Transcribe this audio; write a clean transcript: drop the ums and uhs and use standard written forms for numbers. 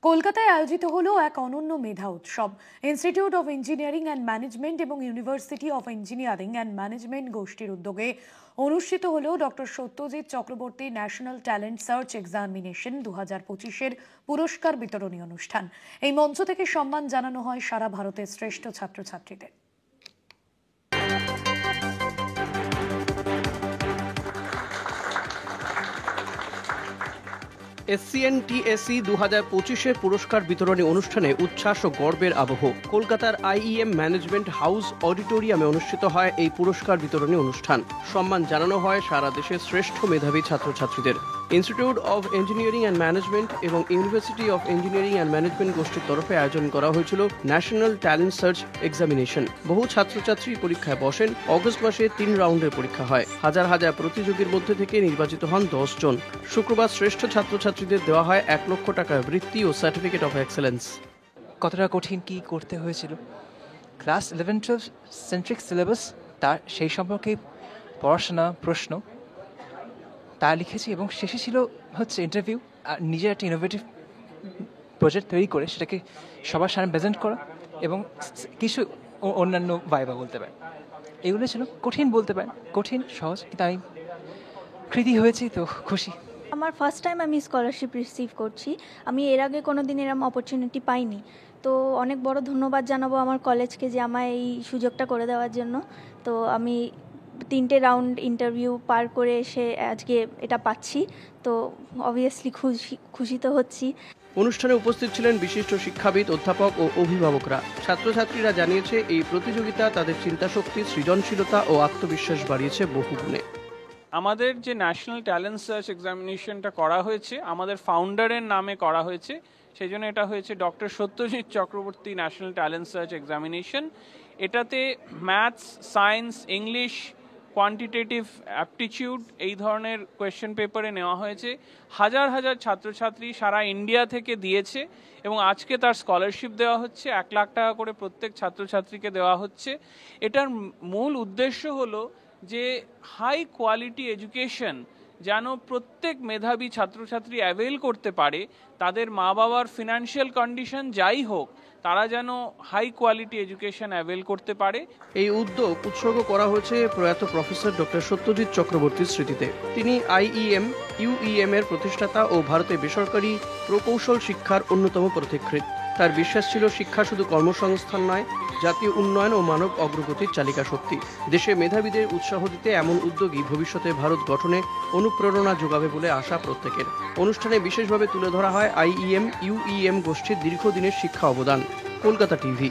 কলকাতায় আয়োজিত হলো এক অনন্য মেধা উৎসব। Institute of engineering and management এবং university of engineering and management গোষ্ঠীর উদ্যোগে অনুষ্ঠিত হলো doctor Satyajit Chakraborty national talent search examination 2025-এর পুরস্কার বিতরণী অনুষ্ঠান। এই মঞ্চ থেকে সম্মান জানানো হয় সারা ভারতের শ্রেষ্ঠ ছাত্রছাত্রীদের। SCNTSE 2025-এর পুরস্কার বিতরণী অনুষ্ঠানে উচ্ছ্বাস ও গর্বের আবহ। কলকাতার IEM ম্যানেজমেন্ট হাউস অডিটোরিয়ামে অনুষ্ঠিত হয় এই পুরস্কার বিতরণী অনুষ্ঠান। সম্মান জানানো হয় সারা দেশের শ্রেষ্ঠ মেধাবী ছাত্রছাত্রীদের। Institute of engineering and management এবং university of engineering and management গোষ্ঠীর তরফে আয়োজন করা হয়েছিল ন্যাশনাল ট্যালেন্ট সার্চ এক্সামিনেশন। বহু ছাত্রছাত্রী পরীক্ষায় বসেন। অগস্ট মাসে 3 রাউন্ডের পরীক্ষা হয়। হাজার হাজার প্রতিযোগীর মধ্যে থেকে নির্বাচিত হন 10 জন। শুক্রবার শ্রেষ্ঠ ছাত্রছাত্রীদের দেওয়া হয় 1 লক্ষ টাকার বৃত্তি ও সার্টিফিকেট অফ এক্সেলেন্স। কতটা কঠিন কি করতে হয়েছিল, ক্লাস 11-12 সেন্ট্রিক সিলেবাস, তার সেই সম্পর্কে পড়াশোনা, প্রশ্ন তা লিখেছি এবং শেষে ছিল হচ্ছে ইন্টারভিউ আর নিজের একটা ইনোভেটিভ প্রজেক্ট তৈরি করে সেটাকে সবার সামনে প্রেজেন্ট করা এবং কিছু অন্যান্য ভাইবা বলতে পারেন। এগুলো ছিল কঠিন, বলতে পারেন কঠিন সহজ, কিন্তু আমি কৃতি হয়েছি তো খুশি। আমার ফার্স্ট টাইম আমি স্কলারশিপ রিসিভ করছি। আমি এর আগে কোনো দিন এরকম অপরচুনিটি পাইনি, তো অনেক বড় ধন্যবাদ জানাবো আমার কলেজকে যে আমায় এই সুযোগটা করে দেওয়ার জন্য। তো আমি 3টে রাউন্ড ইন্টারভিউ পার করে এসে আজকে এটা পাচ্ছি, তো অবভিয়াসলি খুশি তো হচ্ছি। অনুষ্ঠানে উপস্থিত ছিলেন বিশিষ্ট শিক্ষাবিদ, অধ্যাপক ও অভিভাবকরা। ছাত্রছাত্রীরা জানিয়েছে এই প্রতিযোগিতা তাদের চিন্তাশক্তি, সৃজনশীলতা ও আত্মবিশ্বাস বাড়িয়েছে বহুগুণে। আমাদের যে ন্যাশনাল ট্যালেন্ট সার্চ এক্সামিনেশনটা করা হয়েছে আমাদের ফাউন্ডারের নামে করা হয়েছে, সেই জন্য এটা হয়েছে doctor Satyajit Chakraborty national talent search examination. এটাতে maths, science, English, quantitative aptitude এই ধরনের কোয়েশ্চেন পেপারে নেওয়া হয়েছে। হাজার হাজার ছাত্রছাত্রী সারা ইন্ডিয়া থেকে দিয়েছে এবং আজকে তার স্কলারশিপ দেওয়া হচ্ছে। 1 লাখ টাকা করে প্রত্যেক ছাত্রছাত্রীকে দেওয়া হচ্ছে। এটার মূল উদ্দেশ্য হলো যে হাই কোয়ালিটি এডুকেশন যেন প্রত্যেক মেধাবী ছাত্রছাত্রী অ্যাভেল করতে পারে। তাদের মা বাবার ফিনান্সিয়াল কন্ডিশন যাই হোক, তারা যেন হাই কোয়ালিটি এডুকেশন অ্যাভেল করতে পারে। এই উদ্যোগ উৎসর্গ করা হয়েছে প্রয়াত প্রফেসর ডক্টর সত্যজিৎ চক্রবর্তীর স্মৃতিতে। তিনি IEM, UEM এর প্রতিষ্ঠাতা ও ভারতে বেসরকারি প্রকৌশল শিক্ষার অন্যতম পথিকৃৎ। তার বিশ্বাস ছিল শিক্ষা শুধু কর্মসংস্থান নয়, জাতীয় উন্নয়ন ও মানব অগ্রগতির চালিকা শক্তি। দেশে মেধাবীদের উৎসাহ দিতে এমন উদ্যোগই ভবিষ্যতে ভারত গঠনে অনুপ্রেরণা যোগাবে বলে আশা প্রত্যেকের। অনুষ্ঠানে বিশেষভাবে তুলে ধরা হয় IEM, UEM গোষ্ঠীর দীর্ঘদিনের শিক্ষা অবদান। কলকাতা টিভি।